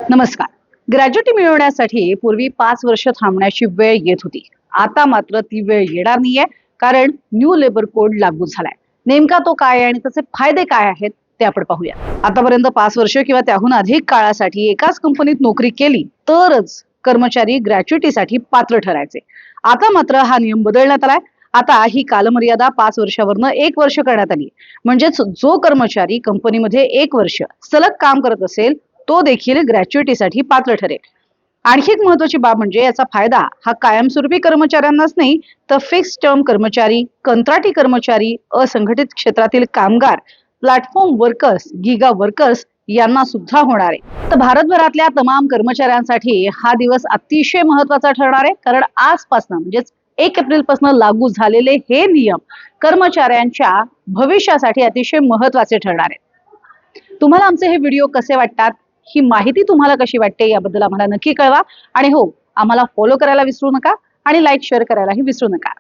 नमस्कार. ग्रॅज्युटी मिळवण्यासाठी पूर्वी 5 वर्ष थांबण्याची वेळ येत होती. आता मात्र ती वेळ येणार नाहीये, कारण न्यू लेबर कोड लागू झालाय. नेमका तो काय आहे आणि त्याचे फायदे काय आहेत ते आपण पाहूया. आतापर्यंत 5 वर्ष किंवा त्याहून अधिक काळासाठी एकाच कंपनीत नोकरी केली तरच कर्मचारी ग्रॅज्युटीसाठी पात्र ठरायचे. आता मात्र हा नियम बदलण्यात आलाय. आता ही कालमर्यादा 5 वर्षावरनं 1 वर्ष करण्यात आली. म्हणजेच जो कर्मचारी कंपनीमध्ये 1 वर्ष सलग काम करत असेल तो देखील ग्रॅच्युइटीसाठी पात्र ठरेल. आणखी एक महत्वाची बाब म्हणजे याचा फायदा हा कायमस्वरूपी कर्मचाऱ्यांनाच नाही, तर फिक्स टर्म कर्मचारी, कंत्राटी कर्मचारी, असंघटित क्षेत्रातील कामगार, प्लॅटफॉर्म वर्कर्स, गिगा वर्कर्स यांना सुद्धा होणार आहे. तर भारतभरातल्या तमाम कर्मचाऱ्यांसाठी हा दिवस अतिशय महत्वाचा ठरणार आहे, कारण आजपासून म्हणजेच 1 एप्रिल पासून लागू झालेले हे नियम कर्मचाऱ्यांच्या भविष्यासाठी अतिशय महत्वाचे ठरणार आहेत. तुम्हाला आमचे हे व्हिडिओ कसे वाटतात, ही माहिती तुम्हाला कशी वाटते याबद्दल आम्हाला नक्की कळवा. आणि हो, आम्हाला फॉलो करायला विसरू नका आणि लाईक शेअर करायलाही विसरू नका.